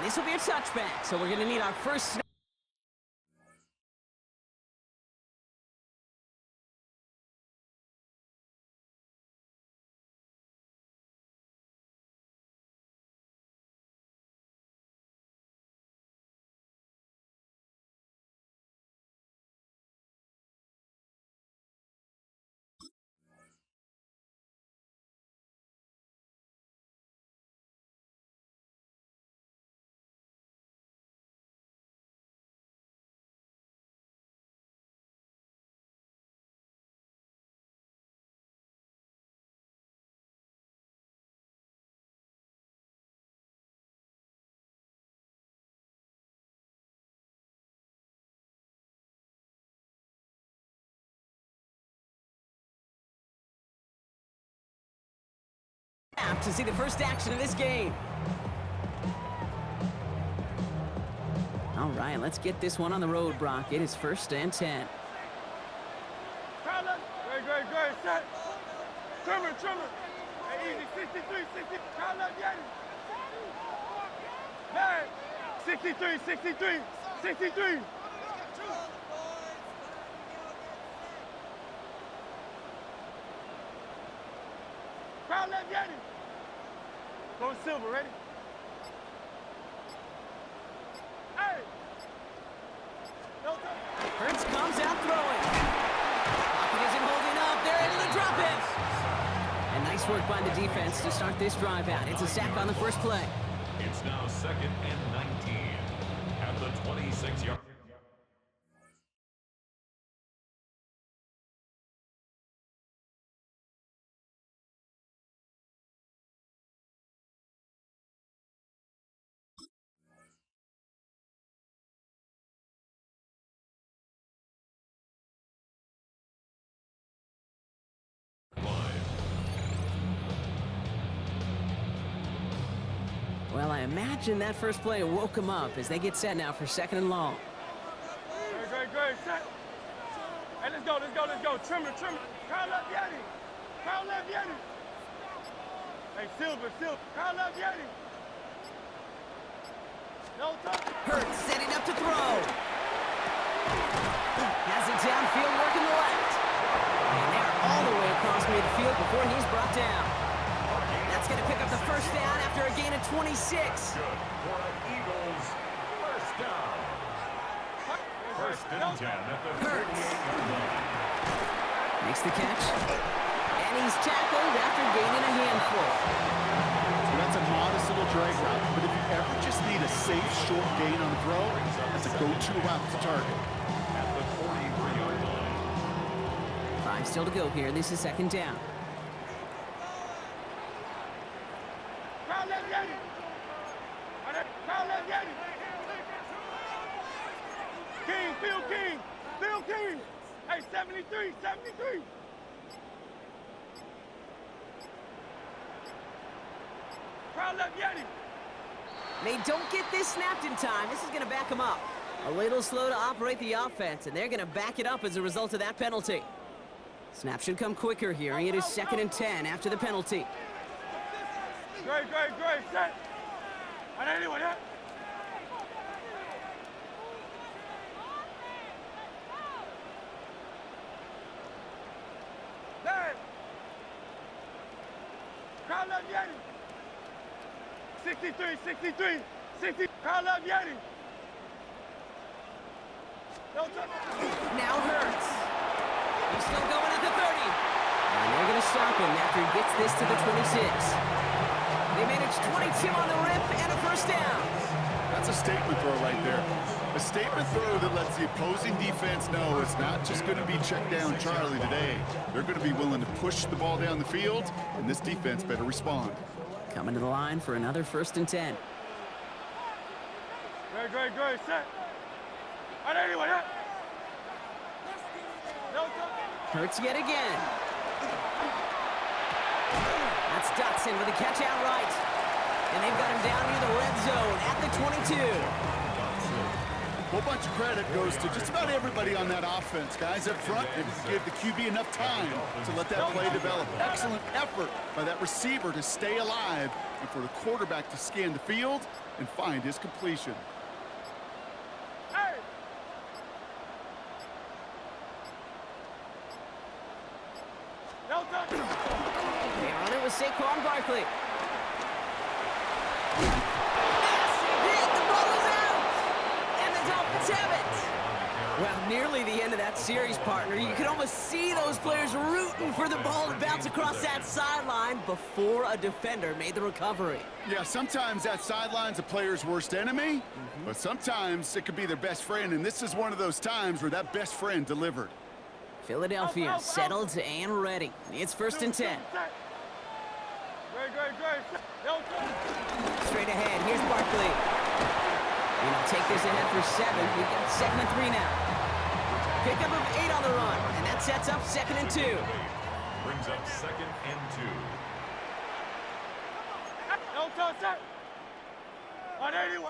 this will be a touchback, so we're going to need our first snap. To see the first action of this game. All right, let's get this one on the road, Brock. It is 1st and 10. Great. Set. Trimmer. Hey, easy. 63, 60. Kyle left, Yeti. Hey, 63. Kyle left, Yeti. Go Silver, ready? Hey! Hurts comes out throwing. Pocket isn't holding up. They're able to drop it. And nice work by the defense to start this drive out. It's a sack on the first play. It's now 2nd and 19 at the 26-yard. Well, I imagine that first play woke them up as they get set now for 2nd and long. Great. Set. Hey, let's go. Trimmer. Kyle left, Yeti. Hey, Silver. Kyle left, Yeti. No touch. Hurts setting up to throw. Has it downfield working the left. And they're all the way across midfield before he's brought down. That's going to pick up the first down after a gain of 26. Good for an Eagles first down. 1st and 10 at the 38-yard line. Makes the catch. And he's tackled after gaining a handful. So that's a modest little drag route, but if you ever just need a safe, short gain on the throw, that's a go-to route to target. At the 43-yard line. 5 still to go here. This is 2nd down. Kyle left, Yeti. Phil King. Hey, 73. Kyle left, Yeti. They don't get this snapped in time. This is going to back them up. A little slow to operate the offense, and they're going to back it up as a result of that penalty. Snap should come quicker here. It is 2nd and 10 after the penalty. Great. Set. And anyway, that. There. Kyle left, Yeti. 63. 60. Kyle left, Yeti. No touch. Now Hurts. He's still going at the 30. And they're going to stop him after he gets this to the 26. They managed 22 on the rip and a first down. That's a statement throw right there. A statement throw that lets the opposing defense know it's not just going to be check down Charlie today. They're going to be willing to push the ball down the field, and this defense better respond. Coming to the line for another 1st and 10. Great. Set. And anyway, that. No touch. Hurts yet again. That's Dotson with a catch out right. And they've got him down near the red zone at the 22. whole bunch of credit goes to just about everybody on that offense. Guys up front, they gave the QB enough time to let that play develop. Excellent effort by that receiver to stay alive and for the quarterback to scan the field and find his completion. Hey! No touch. They're on it with Saquon Barkley. Well, nearly the end of that series, partner. You could almost see those players rooting for the ball to bounce across that sideline before a defender made the recovery. Yeah, sometimes that sideline's a player's worst enemy, but sometimes it could be their best friend, and this is one of those times where that best friend delivered. Philadelphia settled and ready. It's 1st and 10. Great. No touch. Straight ahead, here's Barkley. And he'll take this ahead for 7. We've got 2nd and 3 now. Pickup of 8 on the run, and that sets up 2nd and 2. Brings up 2nd and 2. No touch. 180.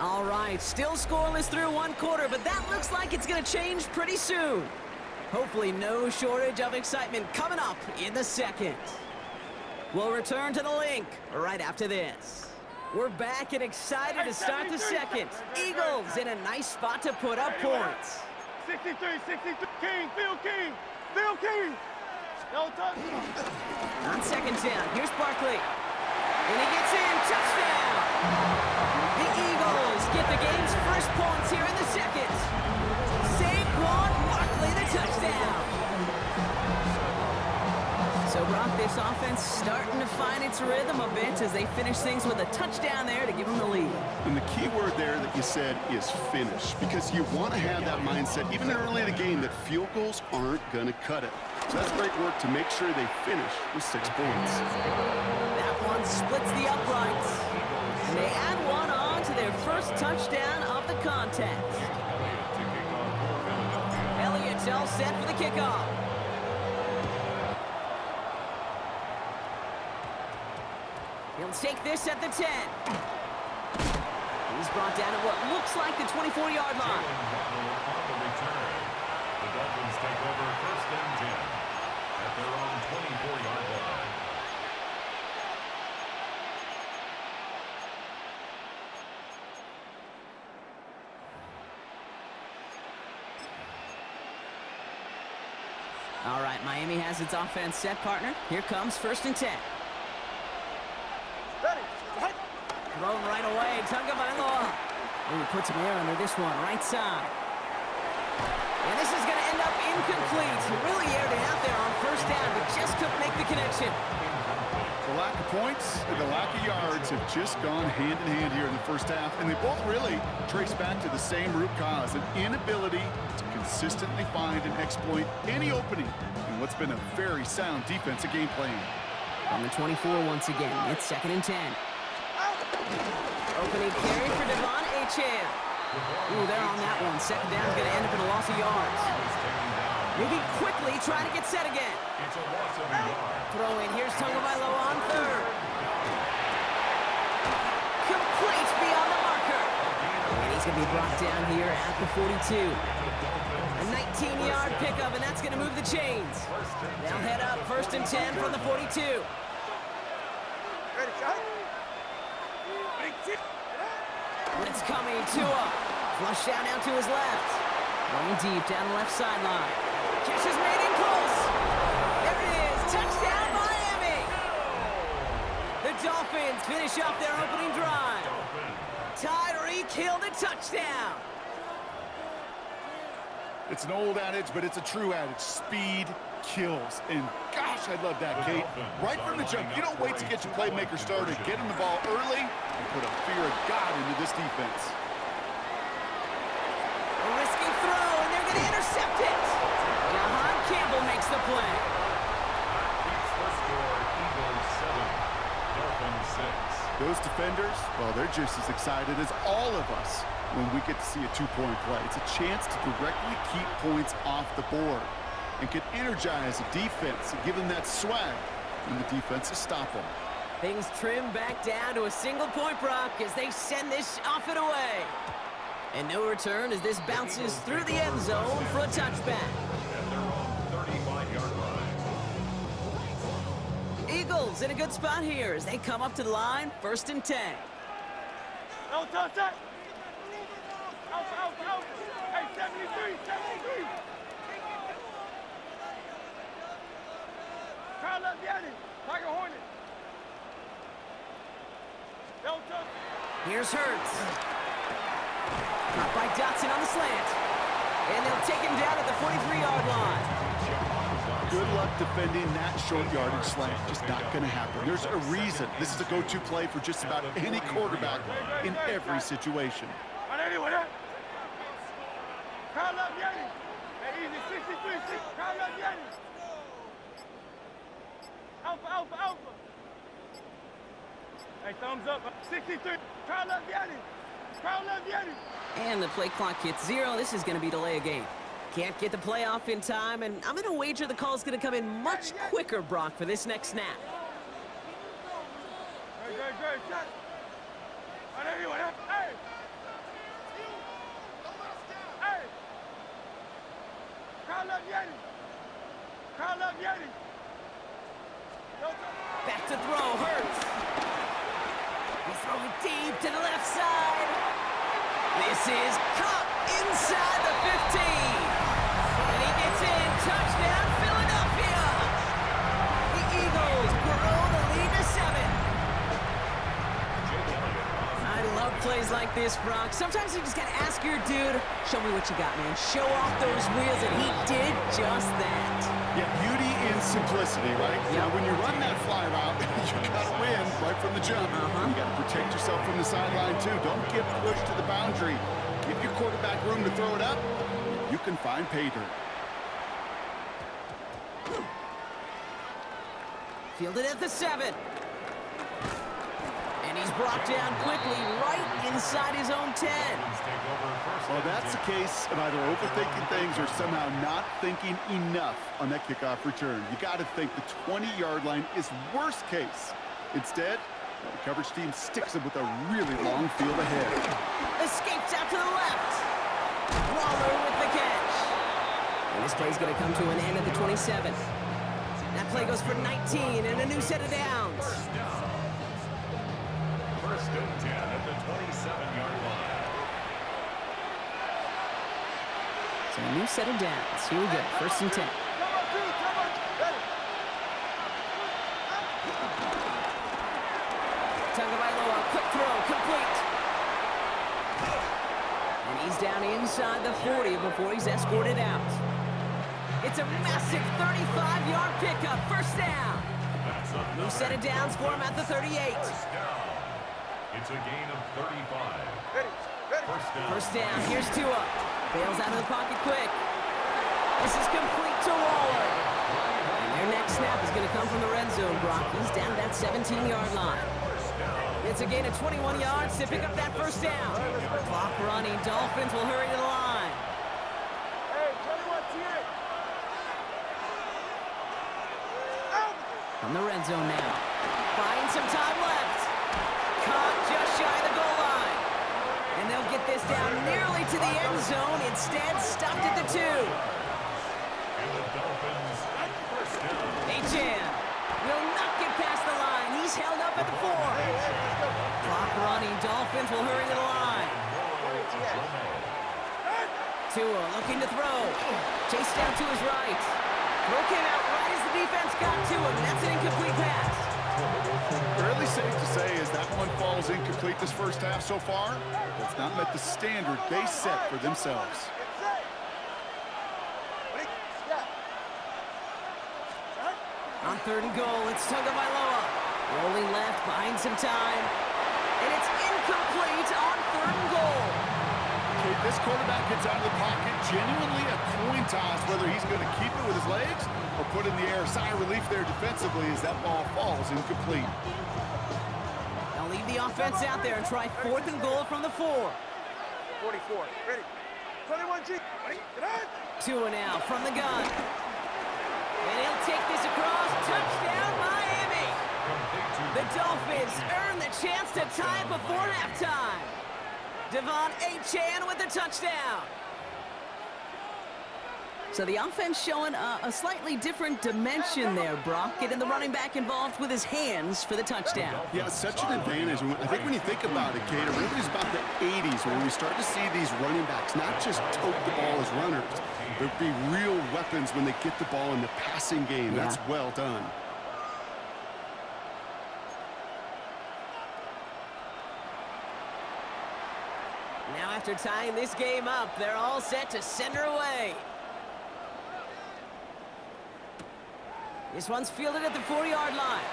All right, still scoreless through 1 quarter, but that looks like it's going to change pretty soon. Hopefully no shortage of excitement coming up in the 2nd. We'll return to the link right after this. We're back and excited to start the 2nd. Eagles in a nice spot to put up points. 63. King. Phil King. No touch. On 2nd down, here's Barkley. And he gets in, touchdown! The Eagles get the game's first points here in the 2nd. Saquon Barkley, the touchdown. So, Brock, this offense starting to find its rhythm a bit as they finish things with a touchdown there to give them the lead. And the key word there that you said is finish, because you want to have that mindset, even early in the game, that field goals aren't going to cut it. So that's great work to make sure they finish with 6 points. That one splits the uprights. And they add one on to their first touchdown of the contest. Elliott's all set for the kickoff. He'll take this at the 10. He's brought down at what looks like the 24-yard line. The Dolphins take over 1st and 10 at their own 24-yard line. All right, Miami has its offense set, partner. Here comes 1st and 10. Thrown right away, Tagovailoa. He puts him there under this one, right side. And this is going to end up incomplete. He really aired it out there on 1st down, but just couldn't make the connection. The lack of points and the lack of yards have just gone hand in hand here in the 1st half, and they both really trace back to the same root cause, an inability to consistently find and exploit any opening in what's been a very sound defensive game plan. On the 24 once again, it's 2nd and 10. Opening carry for Devon Achane. Ooh, they're on that one. 2nd down's going to end up in a loss of yards. Moving quickly, trying to get set again. It's a loss of a yard. Throw in, here's Tagovailoa on 3rd. Complete beyond the marker. And he's going to be brought down here at the 42. A 19-yard pickup, and that's going to move the chains. They'll head up 1st and 10 from the 42. Ready, shot. Blitz coming, Tua. Flush down to his left. Going deep down the left sideline. Catch is made in close. There it is. Touchdown, Miami. The Dolphins finish off their opening drive. Tyreek Hill the touchdown. It's an old adage, but it's a true adage. Speed kills. And gosh, I love that, Kate. Right from the jump, you don't wait to get your playmaker started. Get him the ball early and put a fear of God into this defense. A risky throw, and they're going to intercept it. Jahan Campbell makes the play. Keeps the score. Eagles 7, Dolphins 6. Those defenders, well, they're just as excited as all of us when we get to see a 2-point play. It's a chance to directly keep points off the board and can energize a defense and give them that swag when the defenses stop them. Things trim back down to a single point, Brock, as they send this off and away. And no return as this bounces through the end zone for a touchback. And they're on 35-yard line. Eagles in a good spot here as they come up to the line, 1st and 10. Don't touch that. Out. Hey, 73. Kyle up, Yanni. Tiger Hornet. Don't touch. Here's Hurts. Caught by Dotson on the slant. And they'll take him down at the 43-yard line. Good luck defending that short yardage slant. Just not going to happen. There's a reason this is a go-to play for just about any quarterback in every situation. On anyway, that. Kyle up, Yanni. Hey, easy. 63. Kyle up, Yanni. Alpha. Hey, thumbs up. 63. Kyle up, Yanni. And the play clock hits 0. This is going to be delay a game. Can't get the play off in time, and I'm going to wager the call is going to come in much quicker, Brock, for this next snap. Great shot. On anyway, that. Hey. Kyle up, Yanni. Back to throw, Hurts. He's throwing deep to the left side. This is caught inside the 15. And he gets in. Touchdown, Philadelphia. The Eagles grow the lead to 7. I love plays like this, Brock. Sometimes you just got to ask your dude, show me what you got, man. Show off those wheels, and he did just that. Yeah, beauty in simplicity, right? Yep. You know, when you run that fly route, you got to win right from the jump. You got to protect yourself from the sideline, too. Don't get pushed to the boundary. Give your quarterback room to throw it up. You can find pay dirt. Fielded at the 7. And he's brought down quickly right inside his own 10. Well, that's a case of either overthinking things or somehow not thinking enough on that kickoff return. You got to think the 20-yard line is worst case. Instead, the coverage team sticks him with a really long field ahead. Escapes out to the left. Waller with the catch. And this play's going to come to an end at the 27. That play goes for 19 and a new set of downs. First and 10 at the 27-yard line. So a new set of downs. Here we go. 1st and 10. Tagovailoa, quick throw, complete. And he's down inside the 40 before he's escorted out. It's a massive 35-yard pickup. 1st down. New set of downs for him at the 38. First down. It's a gain of 35. First down. Here's Tua. Bails out of the pocket quick. This is complete to Waller. And their next snap is going to come from the red zone, Brock. He's down at that 17-yard line. It's a gain of 21 yards to pick up that 1st down. Clock running. Dolphins will hurry to the line. From the red zone now. Buying some time left. Caught just shy of the goal line. And they'll get this down nearly to the end zone. Instead, stopped at the 2. And the Dolphins at first down. Achan will not get past the line. He's held up at the 4. Clock running. Dolphins will hurry to the line. Tua looking to throw. Chased down to his right. Throw came out right as the defense got to him. That's an incomplete pass. Fairly safe to say as that one falls incomplete this first half so far, it's not met the standard they set for themselves. On 3rd and goal, it's Tagovailoa. Rolling left, buying some time. And it's incomplete on 3rd and goal. Okay, this quarterback gets out of the pocket, genuinely a coin toss whether he's going to keep it with his legs or put in the air. Sigh of relief there defensively as that ball falls incomplete. They'll leave the offense out there and try 4th and goal from the 4. 44. Ready. 21G. Tua now from the gun. And he'll take this across. Touchdown, Miami. The Dolphins earn the chance to tie it before halftime. Devon Achane with the touchdown. So the offense showing a slightly different dimension there, Brock, getting the running back involved with his hands for the touchdown. Yeah, such an advantage. I think when you think about it, Kate, it really is about the 80s when we start to see these running backs not just tote the ball as runners, but be real weapons when they get the ball in the passing game. Yeah. That's well done. Now after tying this game up, they're all set to send her away. This one's fielded at the 40-yard line.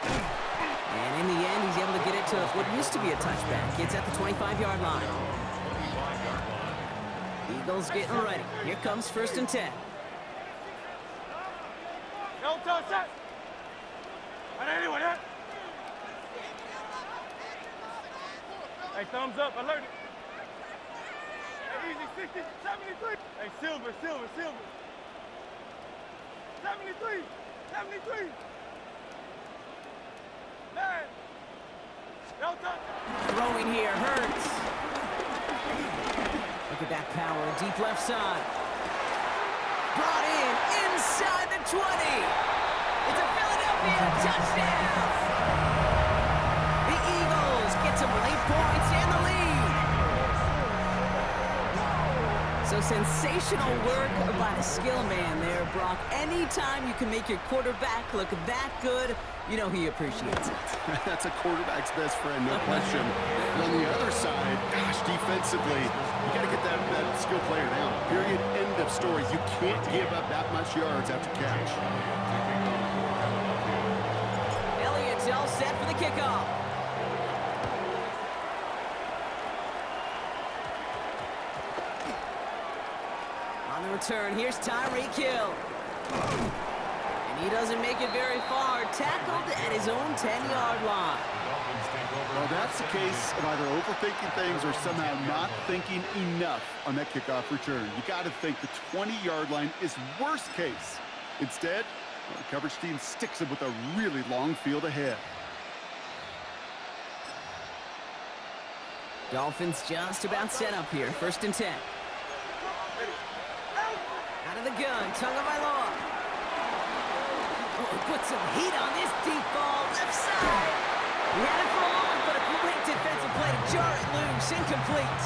And in the end, he's able to get it to what used to be a touchback. It's at the 25-yard line. Eagles getting ready. Here comes 1st and 10. Don't touch that. And anyway, that. Hey, thumbs up, alert it. Hey, easy, 60, 73. Hey, silver. 73. 73. Man. Don't touch. Throwing here, Hurts. Look at that power, deep left side. Brought in, inside the 20. It's a Philadelphia touchdown. The Eagles get some late points and the lead. So sensational work by the skill man there, Brock. Anytime you can make your quarterback look that good, you know he appreciates it. That's a quarterback's best friend, no question. And on the other side, gosh, defensively, you got to get that skill player down. Period. End of story. You can't give up that much yards after catch. Elliott's all set for the kickoff. On the return, here's Tyreek Hill. And he doesn't make it very far. Tackled at his own 10-yard line. Well, that's the case of either overthinking things or somehow not thinking enough on that kickoff return. You got to think the 20-yard line is worst case. Instead, the coverage team sticks him with a really long field ahead. Dolphins just about set up here. 1st and 10. Out of the gun, Tagovailoa. Oh, put some heat on this deep ball, left side. He had it for a moment, but a great defensive play to jar it loose, incomplete.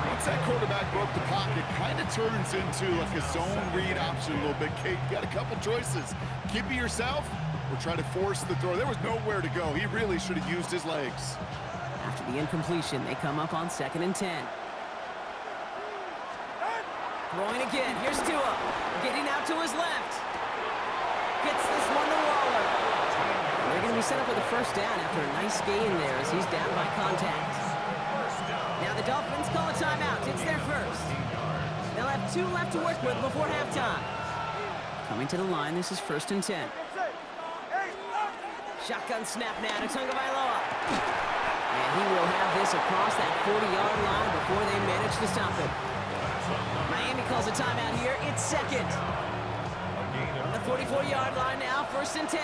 Once that quarterback broke the pocket, kind of turns into like a zone read option a little bit. Kate, you got a couple choices. Keep it yourself or try to force the throw. There was nowhere to go. He really should have used his legs. After the incompletion, they come up on 2nd and 10. Throwing again. Here's Tua. Getting out to his left. Gets this one to Waller. And they're going to be set up with a 1st down after a nice gain there as he's down by contact. Now the Dolphins call a timeout. It's their first. They'll have 2 left to work with before halftime. Coming to the line, this is 1st and 10. Shotgun snap now to Tagovailoa. And he will have this across that 40-yard line before they manage to stop it. Miami calls a timeout here. It's 2nd. On the 44-yard line now, 1st and 10.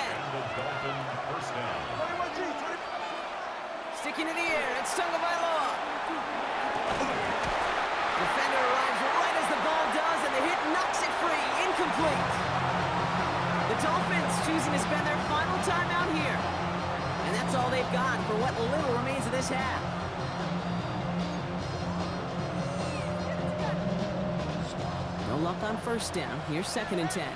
Sticking in the air, it's Tagovailoa. Defender arrives right as the ball does, and the hit knocks it free. Incomplete. The Dolphins choosing to spend their final timeout here. And that's all they've got for what little remains of this half. No luck on 1st down. Here's 2nd and 10.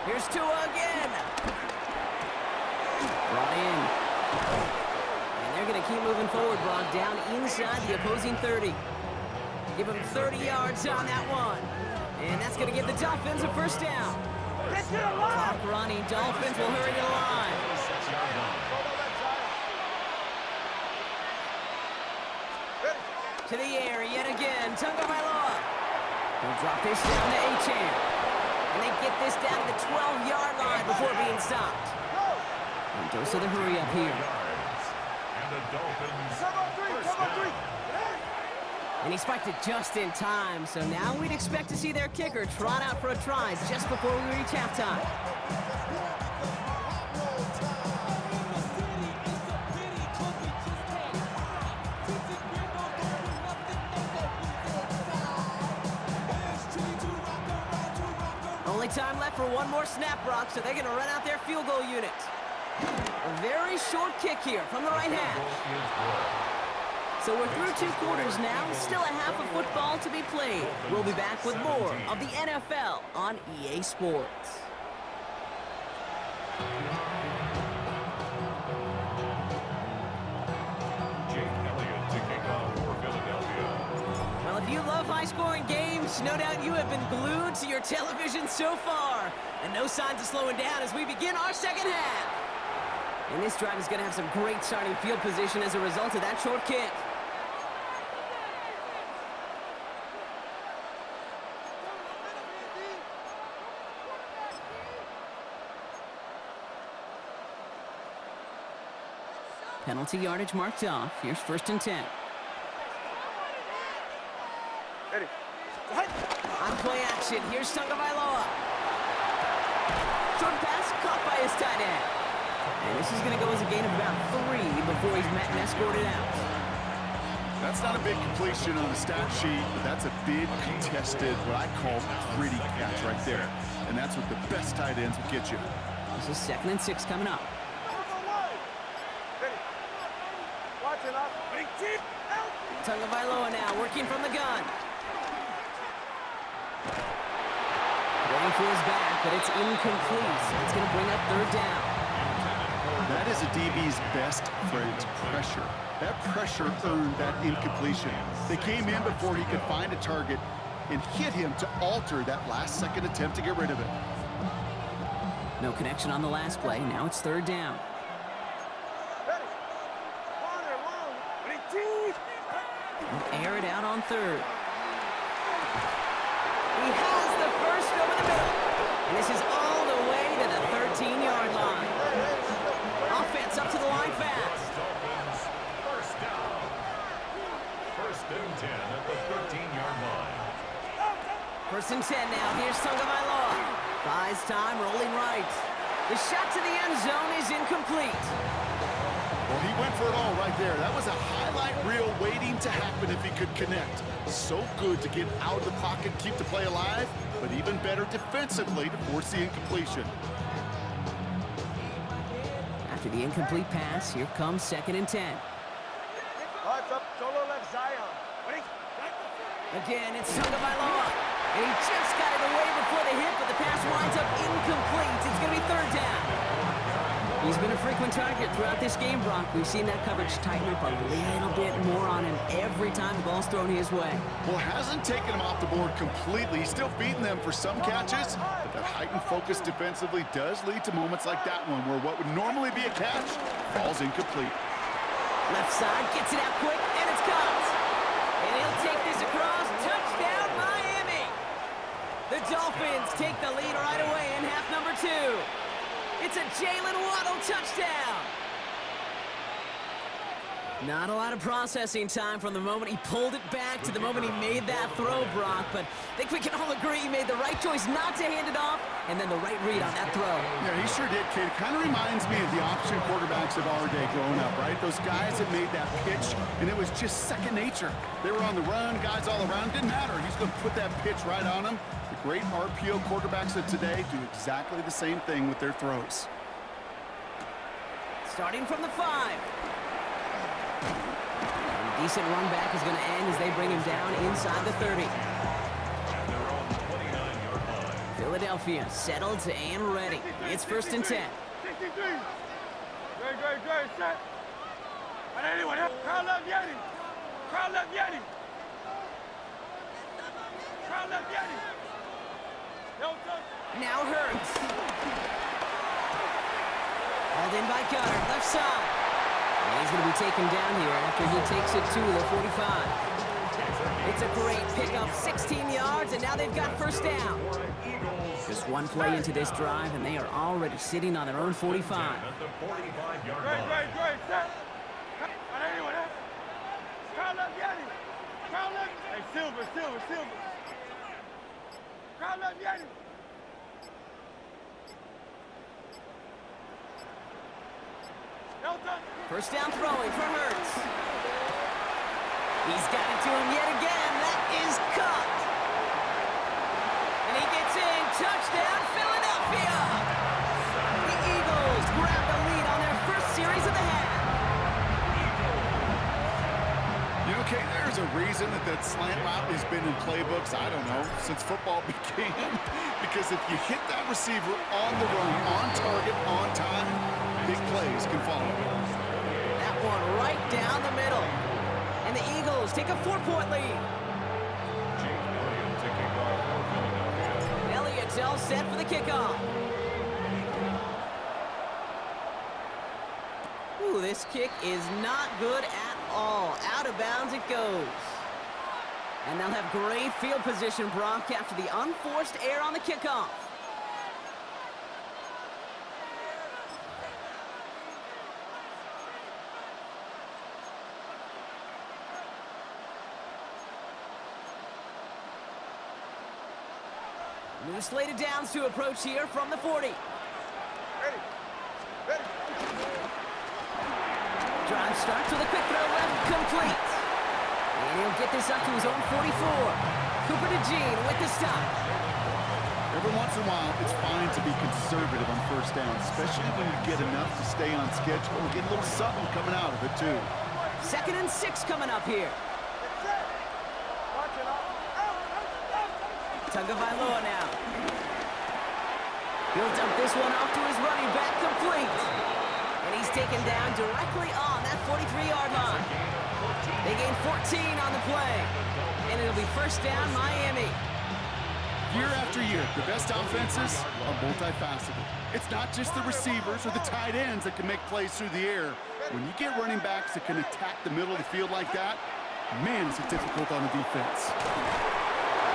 Here's Tua again. Brought in. And they're going to keep moving forward, Brock, down inside the opposing 30. Give them 30 yards on that one. And that's going to give the Dolphins a 1st down. Clock running. Dolphins will hurry to the line. To the air yet again. Tagovailoa. They'll drop this down to Achane. And they get this down to the 12-yard line before being stopped. And dose of the hurry up here. And the Dolphins. And he spiked it just in time, so now we'd expect to see their kicker trot out for a try just before we reach halftime. Only time left for one more snap, Brock, so they're going to run out their field goal unit. A very short kick here from the right hash. So we're through 2 quarters now, still a half of football to be played. We'll be back with more of the NFL on EA Sports. Well, if you love high-scoring games, no doubt you have been glued to your television so far. And no signs of slowing down as we begin our second half. And this drive is going to have some great starting field position as a result of that short kick. Penalty yardage marked off. Here's 1st and 10. Ready. On play action, here's Tagovailoa. Short pass caught by his tight end. And this is going to go as a gain of about 3 before he's met and escorted out. That's not a big completion on the stat sheet, but that's a big contested, what I call gritty catch right there. And that's what the best tight ends will get you. This is 2nd and 6 coming up. Tagovailoa now working from the gun. Going for his back, but it's incomplete. So it's going to bring up 3rd down. That is a DB's best friend, pressure. That pressure earned that incompletion. They came in before he could find a target and hit him to alter that last-second attempt to get rid of it. No connection on the last play. Now it's 3rd down. Air it out on 3rd. He has the first over the middle. And this is all the way to the 13-yard line. Offense up to the line fast. First down. 1st and 10 at the 13-yard line. 1st and 10 now. Here's Tagovailoa. Buys time, rolling right. The shot to the end zone is incomplete. Well, he went for it all right there. That was a highlight reel waiting to happen if he could connect. So good to get out of the pocket, keep the play alive, but even better defensively to force the incompletion. After the incomplete pass, here comes 2nd and 10. Again, it's Tagovailoa. And he just got it away before the hit, but the pass winds up incomplete. It's going to be 3rd down. He's been a frequent target throughout this game, Brock. We've seen that coverage tighten up a little bit more on him every time the ball's thrown his way. Well, it hasn't taken him off the board completely. He's still beating them for some catches, but that heightened focus defensively does lead to moments like that one where what would normally be a catch falls incomplete. Left side, gets it out quick, and it's caught. And he'll take this across. Touchdown, Miami! The Dolphins take the lead right away in half number 2. It's a Jalen Waddle touchdown. Not a lot of processing time from the moment he pulled it back to the moment he made that throw, Brock. But I think we can all agree he made the right choice not to hand it off, and then the right read on that throw. Yeah, he sure did, kid. It kind of reminds me of the option quarterbacks of our day growing up, right? Those guys that made that pitch, and it was just second nature. They were on the run, guys all around. Didn't matter. He's going to put that pitch right on them. The great RPO quarterbacks of today do exactly the same thing with their throws. Starting from the 5. A decent run back is going to end as they bring him down inside the 30. And they're on the 29-yard line. Philadelphia settled and ready. It's 1st and 10. 63. Great, set. And anyone else? Crowd left Yeti. Crowd left Yeti. Crowd left Yeti. No touch. Now Hurts. Hauled in by Gunner, left side. And he's going to be taken down here after he takes it to the 45. It's a great pickup, 16 yards, and now they've got 1st down. Just one play into this drive, and they are already sitting on their own 45. At the 45-yard line. Great, set. And anyone else? Crowd left Yeti. Crowd left Silver, silver, silver. Crowd left, Yanni. Delta. First down throwing for Hurts. He's got it to him yet again. That is caught. And he gets in. Touchdown, Philadelphia. The Eagles grab the lead on their first series of the half. You know, Kate, there's a reason that slant route has been in playbooks, I don't know, since football began. Because if you hit that receiver on the run, on target, on time, big plays can follow. That one right down the middle. And the Eagles take a 4-point lead. Elliott's all set for the kickoff. Ooh, this kick is not good at all. Out of bounds it goes. And they'll have great field position, Brock, after the unforced error on the kickoff. New slated downs to approach here from the 40. Ready. Ready. Drive starts with a quick throw left, complete. And he'll get this up to his own 44. Cooper to Gene with the stop. Every once in a while, it's fine to be conservative on first down, especially when you get enough to stay on schedule and get a little something coming out of it, too. 2nd and 6 coming up here. Watch it out. Tagovailoa now. He'll dump this one off to his running back, complete. And he's taken down directly on that 43-yard line. They gain 14 on the play. And it'll be first down, Miami. Year after year, the best offenses are multifaceted. It's not just the receivers or the tight ends that can make plays through the air. When you get running backs that can attack the middle of the field like that, man, is it difficult on the defense.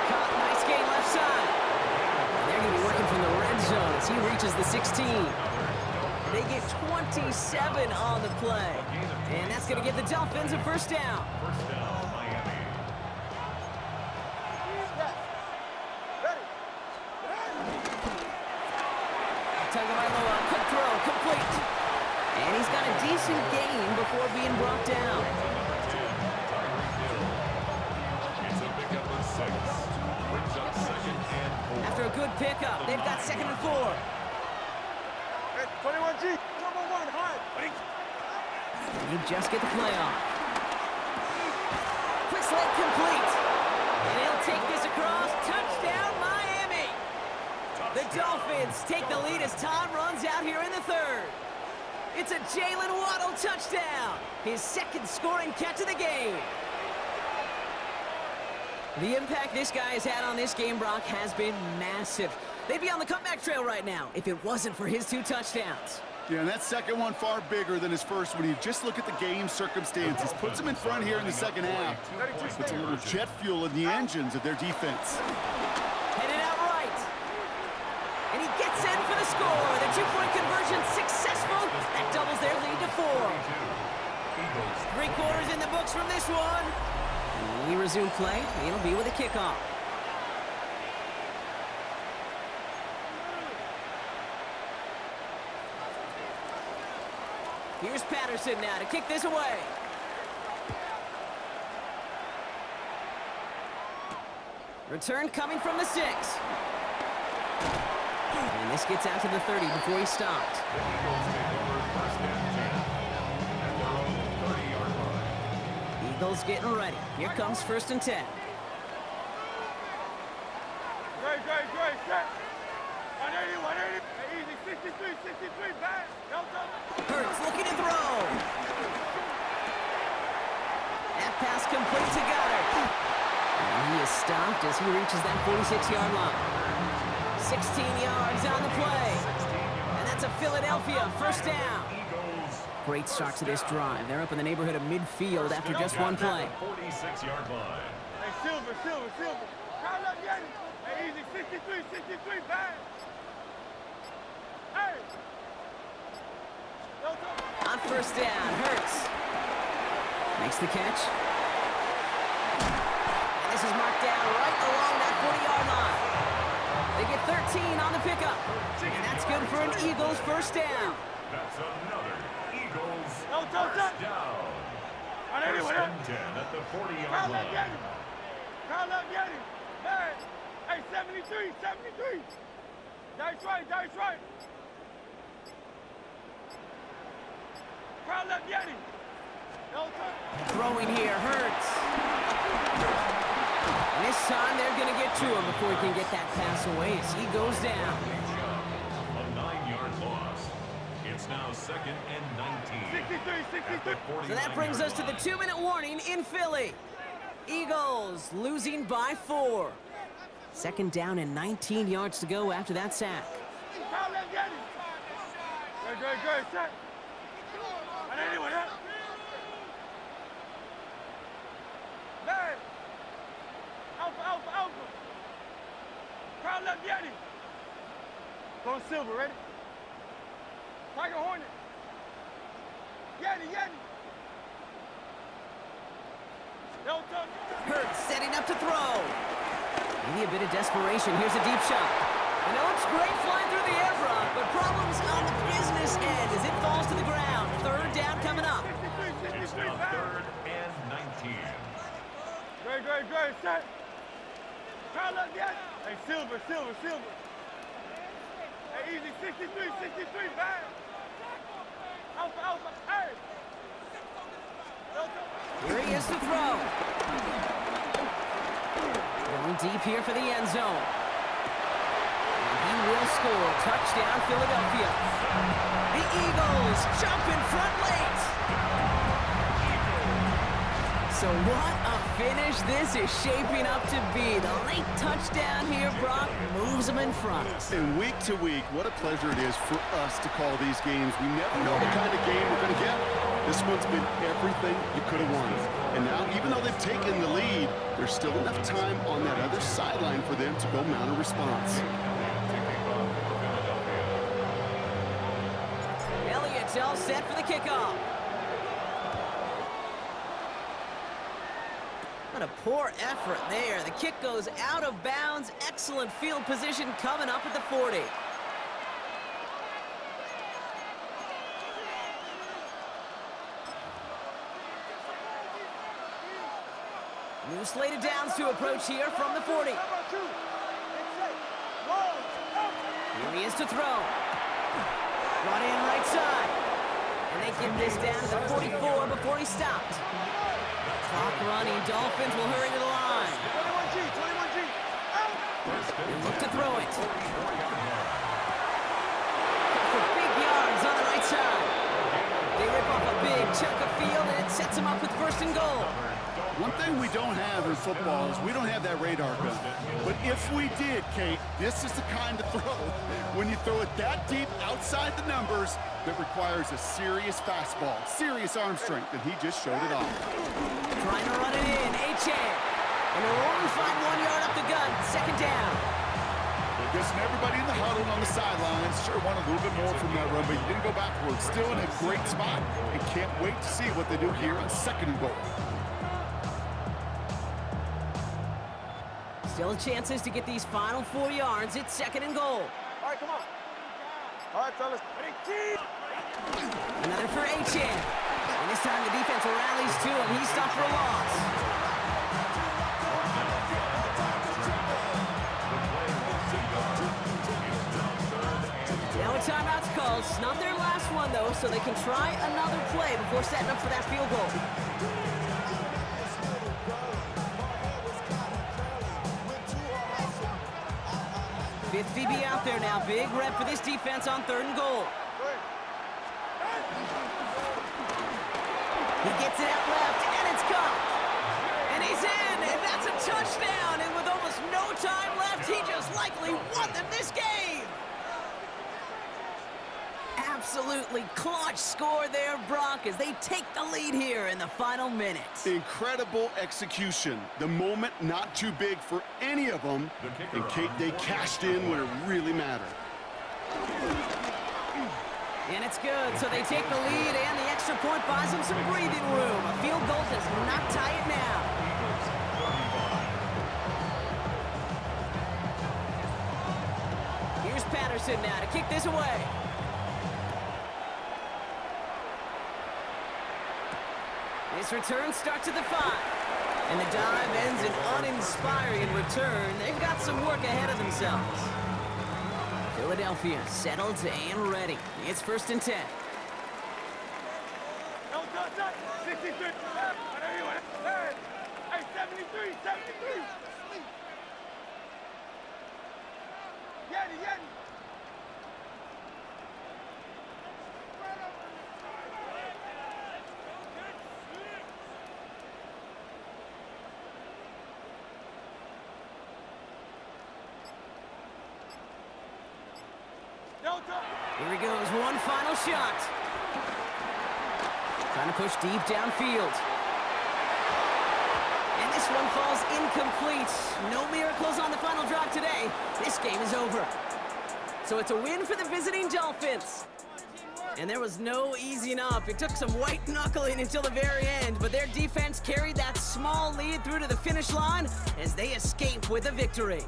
Caught, nice gain left side. And they're going to be working from the red zone as he reaches the 16. They get 27 on the play. And that's going to give the Dolphins a first down. First down, Miami. Ready. Tagovailoa, quick throw, complete. And he's got a decent gain before being brought down. It's a pickup of 6. Brings up 2nd and 4. After a good pickup, they've got 2nd and 4. 21G. Number 1, hard. And they just get the play off. Quick slant complete. And he'll take this across. Touchdown, Miami. The Dolphins take the lead as time runs out here in the 3rd. It's a Jalen Waddle touchdown. His 2nd scoring catch of the game. The impact this guy has had on this game, Brock, has been massive. They'd be on the comeback trail right now if it wasn't for his 2 touchdowns. Yeah, and that second one far bigger than his first when you just look at the game circumstances. Puts him in front here in the second half. Puts a little jet fuel in the engines of their defense. Headed out right. And he gets in for the score. The 2-point conversion successful. That doubles their lead to 4. 3 quarters in the books from this one. And when we resume play, it'll be with a kickoff. Here's Patterson now to kick this away. Return coming from the 6. And this gets out to the 30 before he stopped. The Eagles take over 1st and 10 at their own 30-yard line. Eagles getting ready. Here comes 1st and 10. Great, set. 180, 180. Easy, 63, 63, back. Delta. Hurts looking to throw. That pass complete to Goddard. And he is stopped as he reaches that 46-yard line. 16 yards on the play. And that's a Philadelphia first down. Great start to this drive. They're up in the neighborhood of midfield after just one play. 46-yard line. Hey, silver. Crowd up, Yanni. Hey, easy, 63, back. Hey. Delta. On first down, Hurts makes the catch. And this is marked down right along that 40-yard line. They get 13 on the pickup. And that's good for an Eagles first down. That's another Eagles Go, first down. On anyway. First and 10 at the 40-yard Kyle up, line. get him. Kyle up, get him. Man. Hey, 73, 73. That's right, that's right. Kyle up, get him. Throwing here hurts. And this time they're going to get to him before he can get that pass away as he goes down. A 9-yard loss. It's now 2nd and 19. 63, 63. So that brings us to the 2-minute warning in Philly. Eagles losing by 4. 2nd down and 19 yards to go after that sack. Kyle up, get him. Good, set. And anyway, man. Alpha. Kyle up, get him. Go Silver, ready? Tiger Hornet. Yeti. Delta. Hurts setting up to throw. Maybe a bit of desperation. Here's a deep shot. You know, it's great flying through the air, Brock, but problems on the business end as it falls to the ground. 3rd down coming up. It's now 3rd and 19. Great, set. Kyle up, get him. Hey, Silver. Hey, easy, 63, man. Alpha, hey. Here he is to throw. Going deep here for the end zone. And he will score. Touchdown, Philadelphia. The Eagles jump in front late. So what a finish this is shaping up to be. The late touchdown here, Brock, moves them in front. And week to week, what a pleasure it is for us to call these games. We never know the kind of game we're going to get. This one's been everything you could have wanted. And now, even though they've taken the lead, there's still enough time on that other sideline for them to go mount a response. Elliott's all set for the kickoff. What a poor effort there. The kick goes out of bounds. Excellent field position coming up at the 40. New slate of downs to approach here from the 40. Here he is to throw. Brought in right side. And they get this down to the 44 before he stopped. Clock running. Dolphins will hurry to the line. 21G. They look to throw it. For big yards on the right side. They rip off a big chunk of field, and it sets them up with 1st and goal. One thing we don't have in football is we don't have that radar gun. But if we did, Kate, this is the kind of throw, when you throw it that deep outside the numbers, that requires a serious fastball, serious arm strength, and he just showed it off. Trying to run it in, Achane. And they'll only find 1 yard up the gun, 2nd down. Guessing everybody in the huddle on the sidelines sure wanted a little bit more from that run, but you didn't go backwards. Still in a great spot, and can't wait to see what they do here on 2nd and goal. Still chances to get these final 4 yards. It's 2nd and goal. All right, come on. All right, fellas. Another for Achane. And this time the defense rallies to him. He's stopped for a loss. Now a timeout's called. It's not their last one, though, so they can try another play before setting up for that field goal. 5th DB out there now. Big rep for this defense on 3rd and goal. He gets it out left, and it's caught. And he's in, and that's a touchdown. And with almost no time left, he just likely won them this game. Absolutely clutch score there, Brock, as they take the lead here in the final minutes. Incredible execution. The moment not too big for any of them. And Kate, they cashed in when it really mattered. And it's good, so they take the lead, and the extra point buys them some breathing room. A field goal does not tie it now. Here's Patterson now to kick this away. This return starts at the 5. And the dive ends in uninspiring return. They've got some work ahead of themselves. Philadelphia settled and ready. It's 1st and 10. Don't touch that. 63. Whatever you want. Hey, 73. 73. Yeti. Here he goes, one final shot. Trying to push deep downfield. And this one falls incomplete. No miracles on the final drive today. This game is over. So it's a win for the visiting Dolphins. And there was no easing up. It took some white knuckling until the very end, but their defense carried that small lead through to the finish line as they escape with a victory.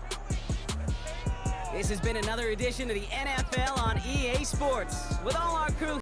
This has been another edition of the NFL on EA Sports. With all our crew